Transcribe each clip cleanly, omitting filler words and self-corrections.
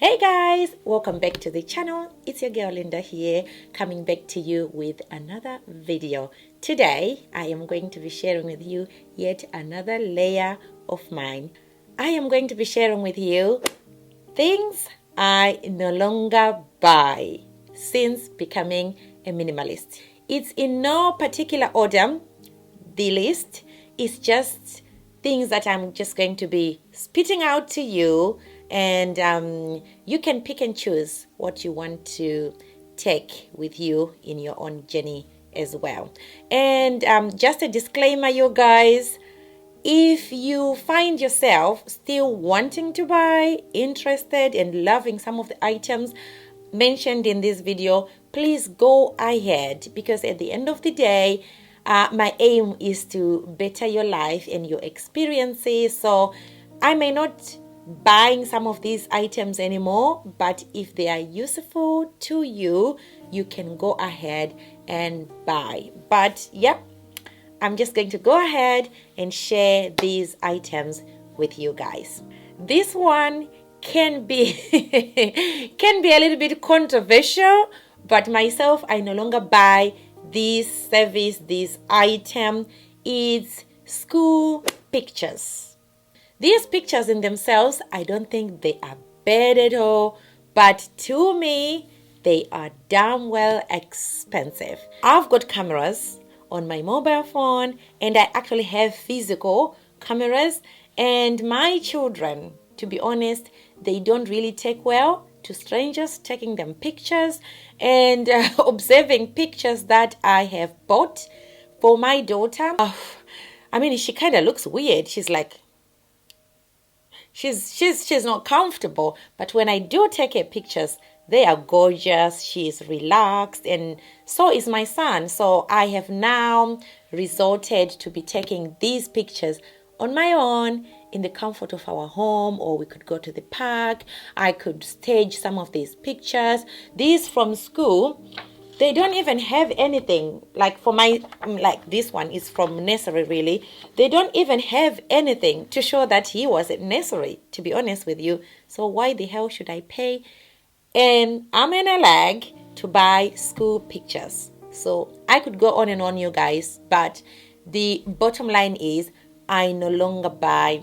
Hey guys, welcome back to the channel. It's your girl Linda here, coming back to you with another video. Today I am going to be sharing with you yet another layer of mine. I am going to be sharing with you things I no longer buy since becoming a minimalist. It's in no particular order. The list is just things that I'm just going to be spitting out to you, and you can pick and choose what you want to take with you in your own journey as well. And just a disclaimer, you guys, if you find yourself still wanting to buy, interested and loving some of the items mentioned in this video, please go ahead, because at the end of the day, my aim is to better your life and your experiences. So I may not buying some of these items anymore, but if they are useful to you, you can go ahead and buy. But yep, I'm just going to go ahead and share these items with you guys. This one can be can be a little bit controversial, but myself, I no longer buy this service, this item. It's school pictures. These pictures in themselves, I don't think they are bad at all, but to me, they are damn well expensive. I've got cameras on my mobile phone, and I actually have physical cameras, and my children, to be honest, they don't really take well to strangers taking them pictures and observing pictures that I have bought for my daughter. I mean, she kind of looks weird. She's like, she's not comfortable, but when I do take her pictures, they are gorgeous. She's relaxed, and so is my son. So I have now resorted to be taking these pictures on my own in the comfort of our home, or we could go to the park. I could stage some of these pictures. These from school, they don't even have anything like for my, like this one is from nursery really. They don't even have anything to show that he was at nursery, to be honest with you. So why the hell should I pay an arm and a leg to buy school pictures? So I could go on and on, you guys, but the bottom line is I no longer buy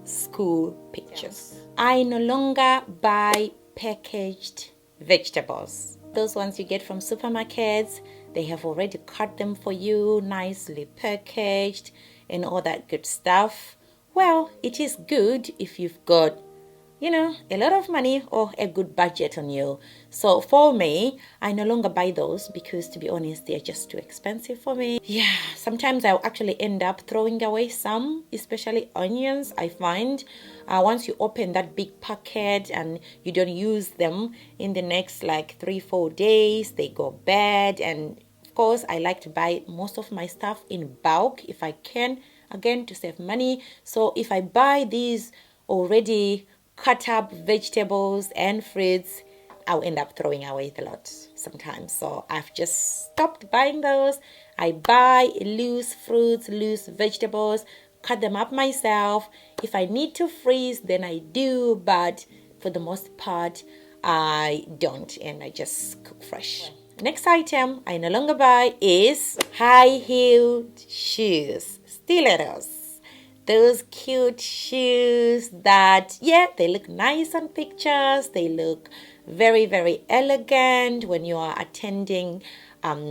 school pictures. I no longer buy packaged vegetables. Those ones you get from supermarkets, they have already cut them for you, nicely packaged and all that good stuff. Well, it is good if you've got, you know, a lot of money or a good budget on you. So for me, I no longer buy those because, to be honest, they're just too expensive for me. Yeah, sometimes I'll actually end up throwing away some, especially onions. I find once you open that big packet and you don't use them in the next like 3-4 days, they go bad. And of course, I like to buy most of my stuff in bulk if I can, again, to save money. So if I buy these already cut up vegetables and fruits, I'll end up throwing away the lot sometimes. So I've just stopped buying those. I buy loose fruits, loose vegetables, cut them up myself. If I need to freeze, then I do, but for the most part, I don't, and I just cook fresh. Next item I no longer buy is high-heeled shoes, stilettos. Those cute shoes that, yeah, they look nice on pictures. They look very, very elegant when you are attending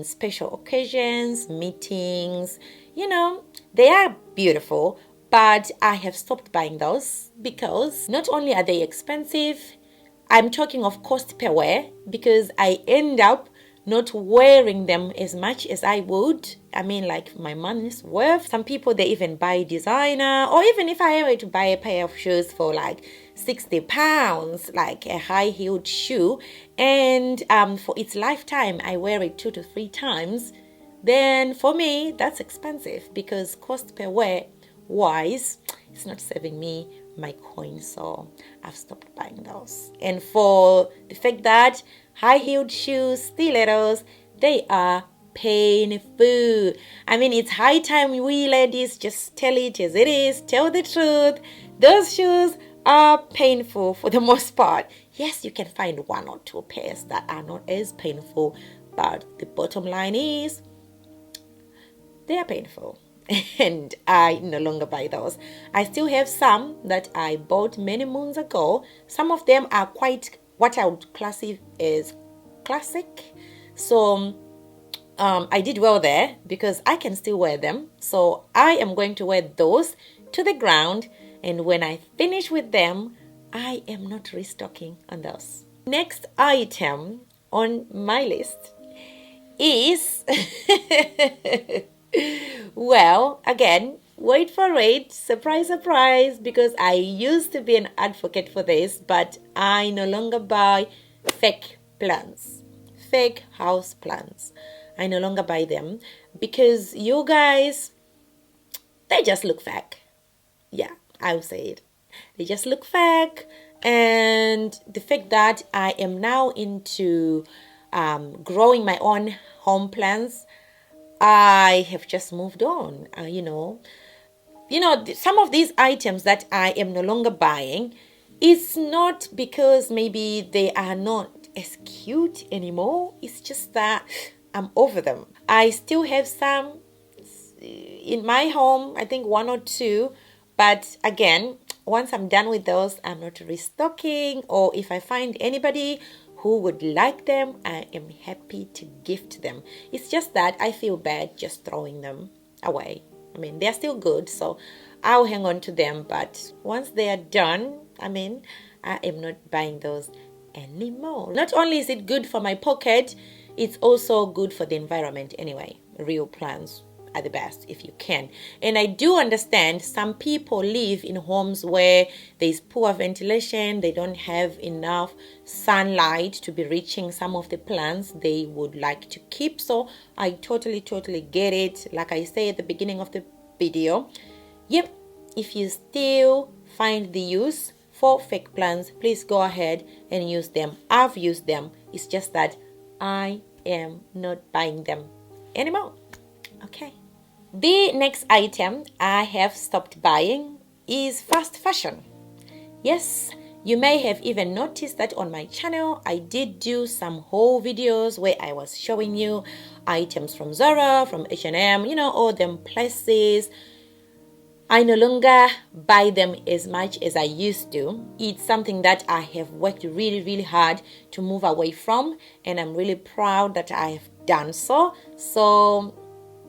special occasions, meetings. You know, they are beautiful, but I have stopped buying those because not only are they expensive, I'm talking of cost per wear, because I end up not wearing them as much as I would. I mean, like my money's worth. Some people, they even buy designer, or even if I were to buy a pair of shoes for like 60 pounds, like a high-heeled shoe, and for its lifetime, I wear it 2 to 3 times, then for me, that's expensive, because cost per wear wise, it's not saving me my coin. So I've stopped buying those. And for the fact that high-heeled shoes, stilettos, they are painful. I mean, it's high time we ladies just tell it as it is, tell the truth. Those shoes are painful for the most part. Yes, you can find one or two pairs that are not as painful, but the bottom line is they are painful. And I no longer buy those. I still have some that I bought many moons ago. Some of them are quite what I would classify as classic. So I did well there because I can still wear them. So I am going to wear those to the ground. And when I finish with them, I am not restocking on those. Next item on my list is well, again, wait for it. Surprise, surprise, because I used to be an advocate for this, but I no longer buy fake plants, fake house plants. I no longer buy them because you guys, they just look fake. Yeah, I'll say it. They just look fake. And the fact that I am now into growing my own home plants, I have just moved on. Some of these items that I am no longer buying, it's not because maybe they are not as cute anymore. It's just that I'm over them. I still have some in my home, I think one or two. But again, once I'm done with those, I'm not restocking. Or if I find anybody who would like them, I am happy to gift them. It's just that I feel bad just throwing them away. I mean, they're still good, so I'll hang on to them. But once they are done, I am not buying those anymore. Not only is it good for my pocket, it's also good for the environment anyway. Real plants are the best if you can. And I do understand some people live in homes where there's poor ventilation, they don't have enough sunlight to be reaching some of the plants they would like to keep. So I totally get it. Like I say at the beginning of the video, yep, if you still find the use for fake plants, please go ahead and use them. I've used them. It's just that I am not buying them anymore. Okay. The next item I have stopped buying is fast fashion. Yes, you may have even noticed that on my channel, I did do some haul videos where I was showing you items from Zara, from H&M, all them places. I no longer buy them as much as I used to. It's something that I have worked really hard to move away from, and I'm really proud that I have done so. So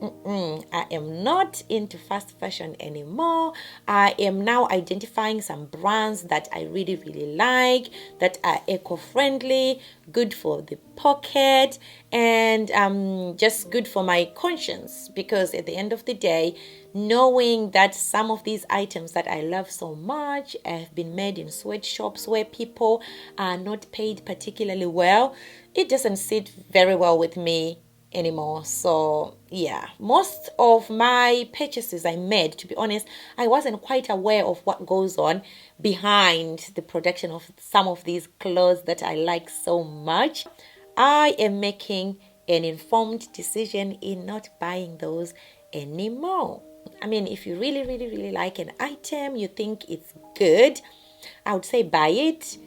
I am not into fast fashion anymore. I am now identifying some brands that I really like, that are eco-friendly, good for the pocket, and just good for my conscience. Because at the end of the day, knowing that some of these items that I love so much have been made in sweatshops where people are not paid particularly well, it doesn't sit very well with me anymore. So yeah, most of my purchases I made, to be honest, I wasn't quite aware of what goes on behind the production of some of these clothes that I like so much. I am making an informed decision in not buying those anymore. I mean, if you really like an item, you think it's good, I would say buy it.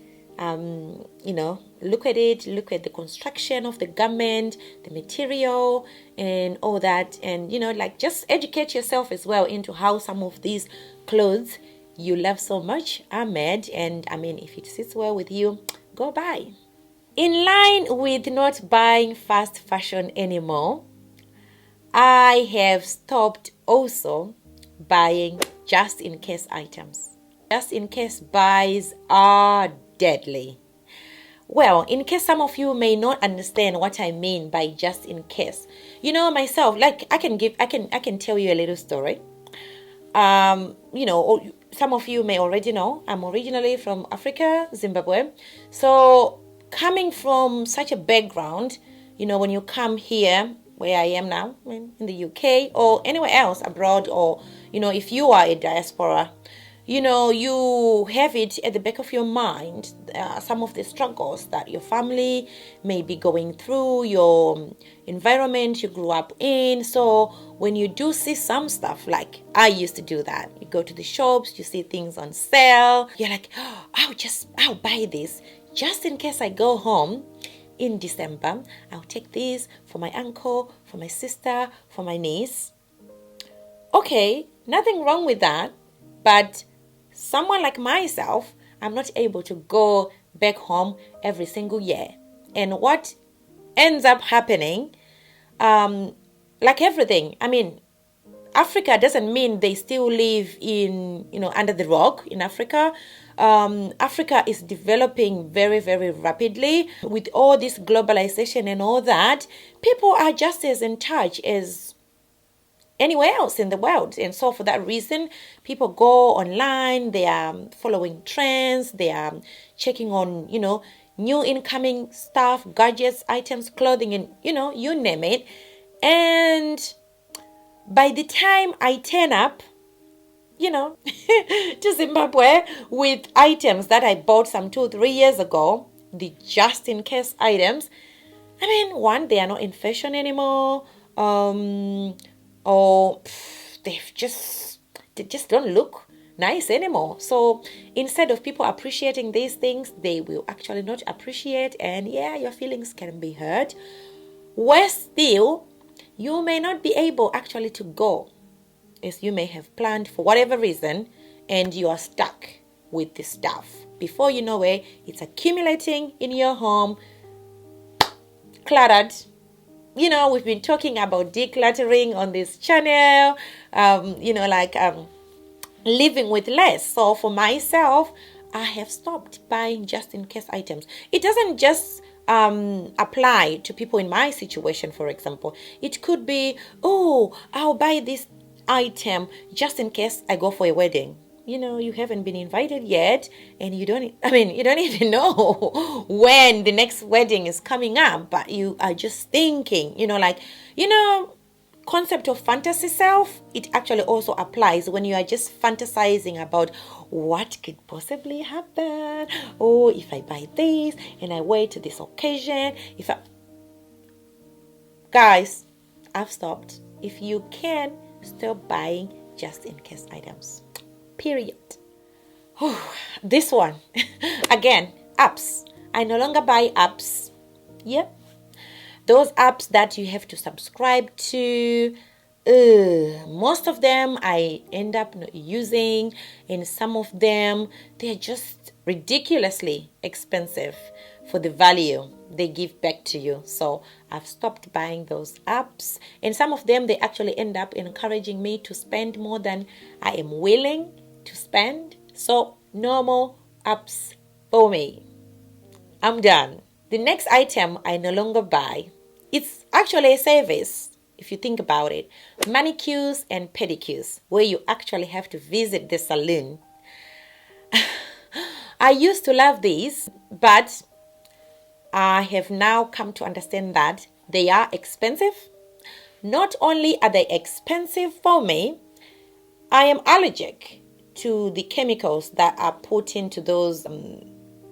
Look at it, look at the construction of the garment, the material, and all that. And, just educate yourself as well into how some of these clothes you love so much are made. And, if it sits well with you, go buy. In line with not buying fast fashion anymore, I have stopped also buying just-in-case items. Just-in-case buys are deadly. Well, in case some of you may not understand what I mean by just in case, myself, like I can tell you a little story. Some of you may already know I'm originally from Africa, Zimbabwe. So coming from such a background, when you come here where I am now in the UK or anywhere else abroad, or if you are a diaspora, you have it at the back of your mind, some of the struggles that your family may be going through, your environment you grew up in. So when you do see some stuff, like I used to do that, you go to the shops, you see things on sale, you're like, oh, I'll buy this just in case I go home in December. I'll take this for my uncle, for my sister, for my niece. Okay, nothing wrong with that, but someone like myself, I'm not able to go back home every single year. And what ends up happening, like everything, Africa doesn't mean they still live in, under the rock in Africa. Africa is developing very, very rapidly with all this globalization and all that. People are just as in touch as anywhere else in the world. And so for that reason, people go online, they are following trends, they are checking on, new incoming stuff, gadgets, items, clothing, and, you name it. And by the time I turn up, to Zimbabwe with items that I bought some 2-3 years ago, the just in case items, one, they are not in fashion anymore, or they just don't look nice anymore. So instead of people appreciating these things, they will actually not appreciate, and your feelings can be hurt. Worse still, you may not be able actually to go as you may have planned for whatever reason, and you are stuck with the stuff. Before you know it, it's accumulating in your home, cluttered. We've been talking about decluttering on this channel, living with less. So for myself, I have stopped buying just in case items. It doesn't just apply to people in my situation, for example. It could be, oh, I'll buy this item just in case I go for a wedding. You haven't been invited yet, and you don't even know when the next wedding is coming up, but you are just thinking, concept of fantasy self, it actually also applies when you are just fantasizing about what could possibly happen. Oh, if I buy this and I wait to this occasion, guys, I've stopped. If you can, stop buying just in case items. Period. This one, again, apps. I no longer buy apps. Yep. Those apps that you have to subscribe to, most of them I end up not using, and some of them, they're just ridiculously expensive for the value they give back to you. So I've stopped buying those apps, and some of them, they actually end up encouraging me to spend more than I am willing to spend. So no more apps for me. I'm done. The next item I no longer buy, it's actually a service if you think about it. Manicures and pedicures, where you actually have to visit the salon. I used to love these, but I have now come to understand that they are expensive. Not only are they expensive for me, I am allergic to the chemicals that are put into those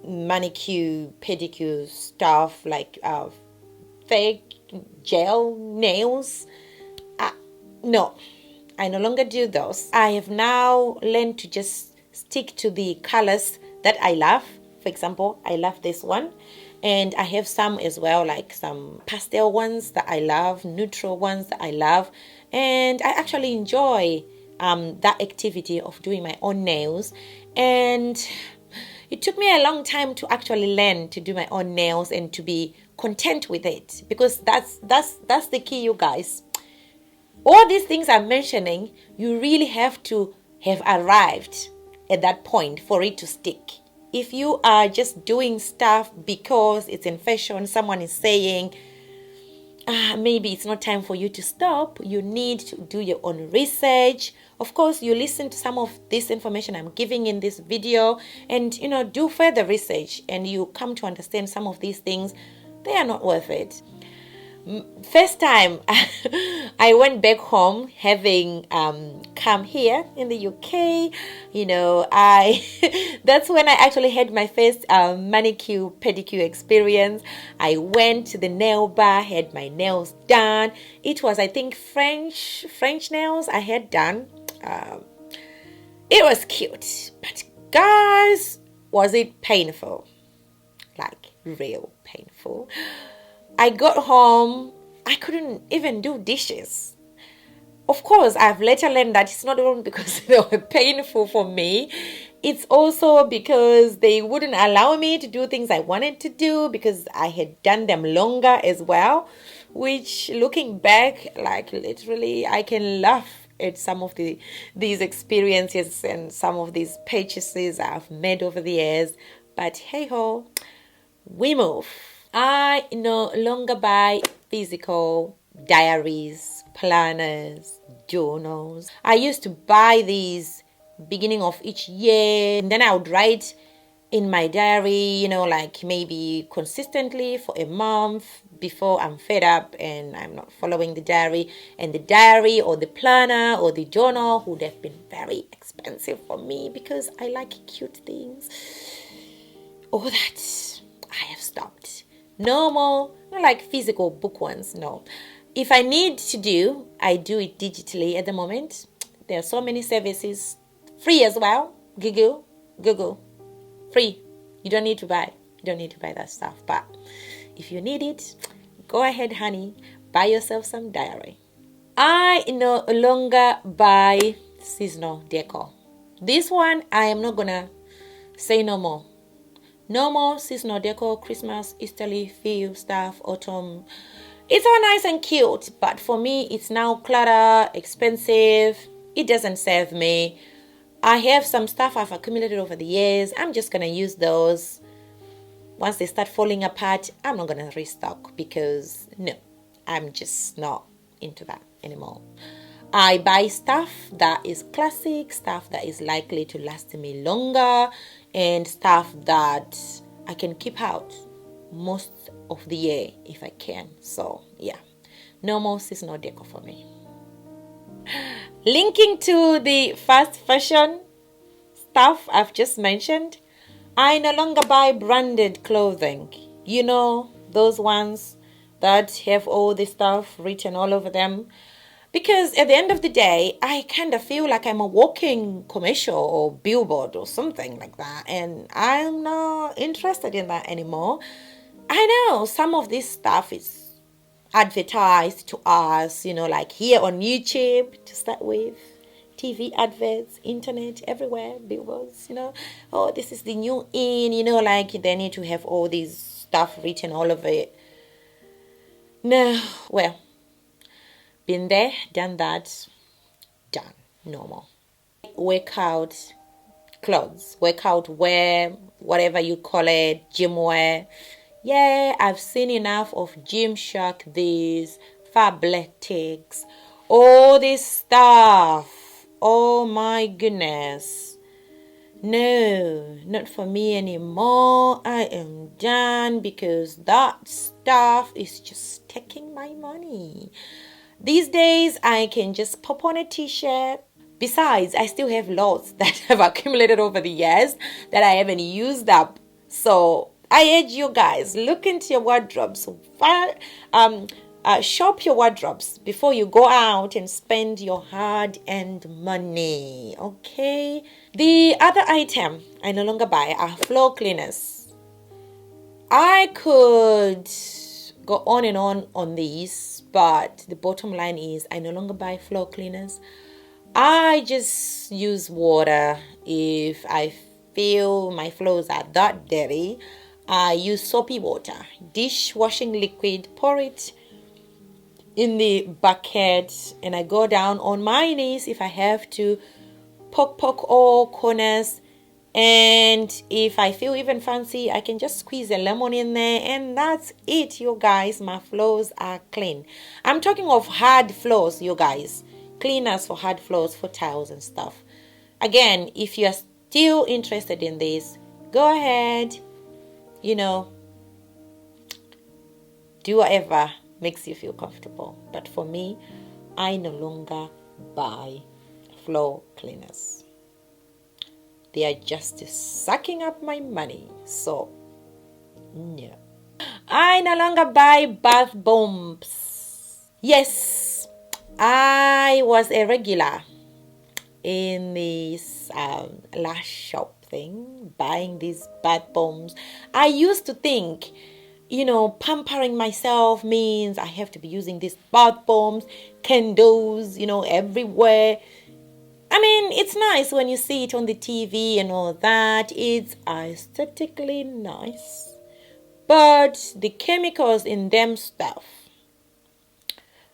manicure, pedicure stuff, like fake gel nails. No, I no longer do those. I have now learned to just stick to the colors that I love. For example, I love this one, and I have some as well, like some pastel ones that I love, neutral ones that I love, and I actually enjoy that activity of doing my own nails. And it took me a long time to actually learn to do my own nails and to be content with it, because that's the key, you guys. All these things I'm mentioning, you really have to have arrived at that point for it to stick. If you are just doing stuff because it's in fashion, someone is saying, maybe it's not time for you to stop. You need to do your own research. Of course, you listen to some of this information I'm giving in this video, and do further research, and you come to understand some of these things, they are not worth it. First time I went back home, having come here in the UK, I that's when I actually had my first manicure pedicure experience. I went to the nail bar, had my nails done. It was, I think, French nails I had done. It was cute, but guys, was it painful? Like real painful. I got home, I couldn't even do dishes. Of course, I've later learned that it's not only because they were painful for me, it's also because they wouldn't allow me to do things I wanted to do because I had done them longer as well. Which, looking back, like literally, I can laugh at some of these experiences and some of these purchases I've made over the years. But hey ho, we move. I no longer buy physical diaries, planners, journals. I used to buy these beginning of each year, and then I would write in my diary, like maybe consistently for a month before I'm fed up and I'm not following the diary. And the diary or the planner or the journal would have been very expensive for me because I like cute things. All that I have stopped. No more, not like physical book ones, no. If I need to do, I do it digitally at the moment. There are so many services, free as well. Google, free. You don't need to buy. You don't need to buy that stuff. But if you need it, go ahead, honey. Buy yourself some diary. I no longer buy seasonal decor. This one, I am not gonna say no more. No more seasonal decor, Christmas, Easterly feel stuff, autumn. It's all nice and cute, but for me, it's now clutter, expensive. It doesn't serve me. I have some stuff I've accumulated over the years. I'm just going to use those. Once they start falling apart, I'm not going to restock because, no, I'm just not into that anymore. I buy stuff that is classic, stuff that is likely to last me longer, and stuff that I can keep out most of the year if I can. So, yeah, no more seasonal decor for me. Linking to the fast fashion stuff I've just mentioned, I no longer buy branded clothing. Those ones that have all the stuff written all over them. Because at the end of the day, I kind of feel like I'm a walking commercial or billboard or something like that. And I'm not interested in that anymore. I know some of this stuff is advertised to us, like here on YouTube to start with. TV adverts, internet, everywhere, billboards, Oh, this is the new in, like they need to have all this stuff written all over it. No, well, been there, done that, done, no more. Workout clothes, workout wear, whatever you call it, gym wear. Yeah, I've seen enough of Gymshark, these Fabletics, all this stuff. Oh my goodness. No, not for me anymore. I am done because that stuff is just taking my money. These days, I can just pop on a t-shirt. Besides, I still have lots that have accumulated over the years that I haven't used up. So I urge you guys, look into your wardrobes. Shop your wardrobes before you go out and spend your hard-earned money. Okay? The other item I no longer buy are floor cleaners. I could go on and on these, but the bottom line is I no longer buy floor cleaners. I just use water. If I feel my floors are that dirty, I use soapy water, dishwashing liquid, pour it in the bucket, and I go down on my knees if I have to, poke all corners. And if I feel even fancy, I can just squeeze a lemon in there, and that's it, you guys. My floors are clean. I'm talking of hard floors, you guys. Cleaners for hard floors, for tiles and stuff. Again, if you're still interested in this, go ahead, do whatever makes you feel comfortable. But for me, I no longer buy floor cleaners. They are just sucking up my money. So, no. I no longer buy bath bombs. Yes, I was a regular in this lash shop thing, buying these bath bombs. I used to think, pampering myself means I have to be using these bath bombs, candles, everywhere. I mean, it's nice when you see it on the TV and all that. It's aesthetically nice. But the chemicals in them stuff,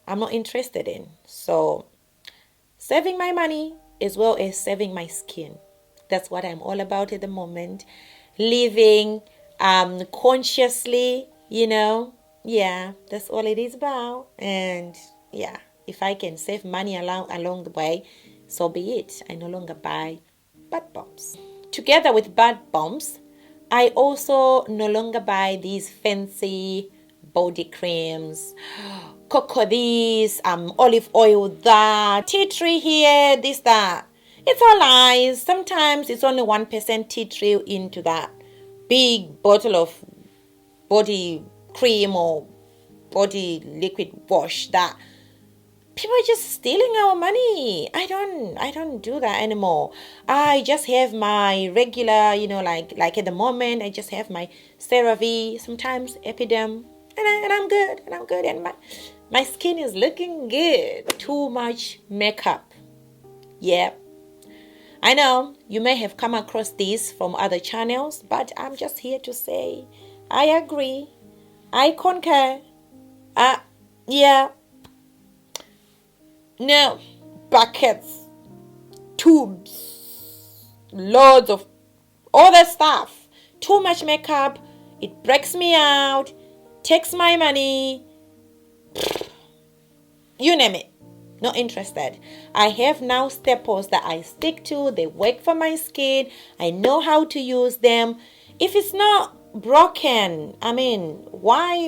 I'm not interested in. So, saving my money as well as saving my skin. That's what I'm all about at the moment. Living consciously, Yeah, that's all it is about. And yeah, if I can save money along the way, so be it. I no longer buy bath bombs. Together with bath bombs, I also no longer buy these fancy body creams, cocoa this, olive oil that, tea tree here, this, that. It's all lies. Sometimes it's only 1% tea tree into that big bottle of body cream or body liquid wash that people are just stealing our money. I don't do that anymore. I just have my regular, like at the moment, I just have my CeraVe, sometimes Epiderm, and I'm good, and my skin is looking good. Too much makeup. Yeah. I know you may have come across this from other channels, but I'm just here to say I agree. I concur. Yeah. No, buckets, tubes, loads of all that stuff. Too much makeup. It breaks me out. Takes my money. You name it. Not interested. I have now staples that I stick to. They work for my skin. I know how to use them. If it's not broken, I mean, why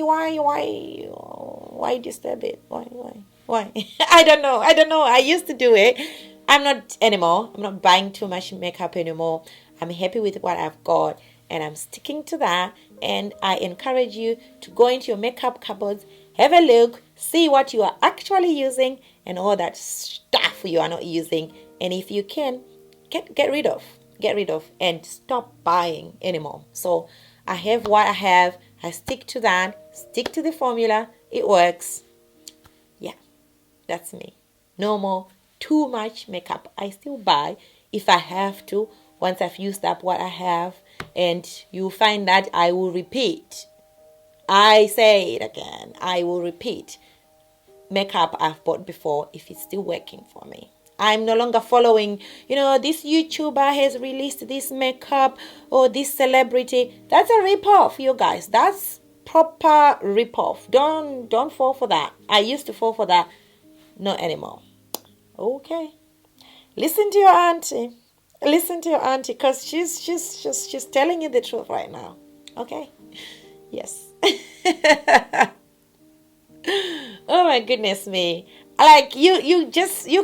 disturb it? Why? I don't know. I used to do it. I'm not anymore. I'm not buying too much makeup anymore. I'm happy with what I've got and I'm sticking to that. And I encourage you to go into your makeup cupboards, have a look, see what you are actually using and all that stuff you are not using. And if you can, get rid of and stop buying anymore. So I have what I have. I stick to that. Stick to the formula. It works. Yeah, that's me. No more too much makeup. I still buy if I have to once I've used up what I have. And you find that I will repeat. I say it again. I will repeat makeup I've bought before if it's still working for me. I'm no longer following, this YouTuber has released this makeup or this celebrity. That's a rip-off, you guys. That's proper rip-off. Don't fall for that. I used to fall for that. Not anymore. Okay. Listen to your auntie. Because she's telling you the truth right now. Okay? Yes. Oh my goodness me. Like you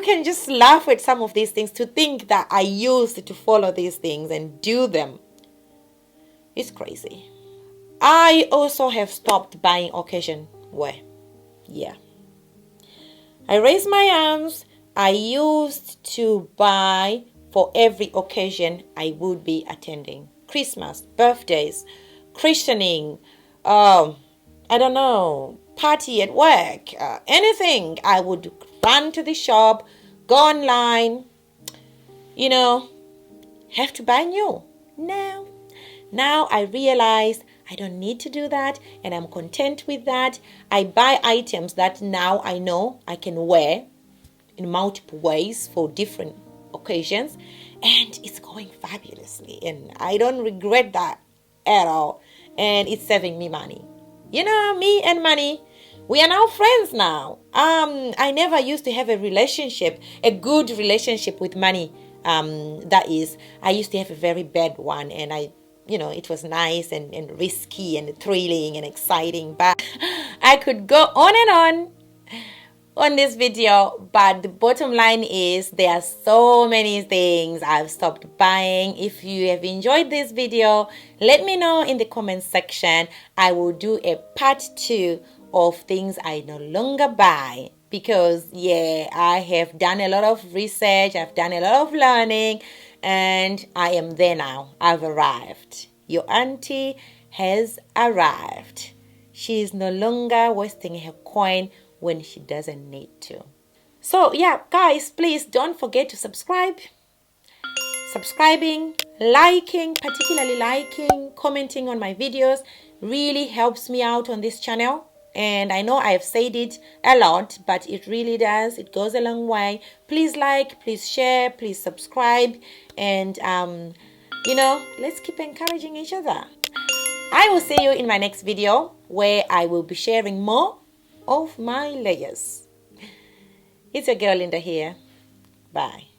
can just laugh at some of these things to think that I used to follow these things and do them. It's crazy. I also have stopped buying occasion wear. Yeah. I raise my arms. I used to buy for every occasion I would be attending. Christmas, birthdays, christening, I don't know, party at work, anything. I would run to the shop, go online, have to buy new. Now I realize I don't need to do that and I'm content with that. I buy items that now I know I can wear in multiple ways for different occasions and it's going fabulously and I don't regret that at all and it's saving me money. Me and money, we are now friends now. I never used to have a good relationship with money. That is, I used to have a very bad one and I it was nice and risky and thrilling and exciting, but I could go on this video, but the bottom line is there are so many things I've stopped buying. If you have enjoyed this video, let me know in the comment section. I will do a part 2 of things I no longer buy, because I have done a lot of research, I've done a lot of learning, and I am there now. I've arrived. Your auntie has arrived. She is no longer wasting her coin when she doesn't need to. So guys, please don't forget to subscribe. Subscribing, liking, particularly liking, commenting on my videos really helps me out on this channel. And I know I've said it a lot, but it really does. It goes a long way. Please like, please share, please subscribe, and let's keep encouraging each other. I will see you in my next video, where I will be sharing more of my layers. It's your girl Linda here. Bye.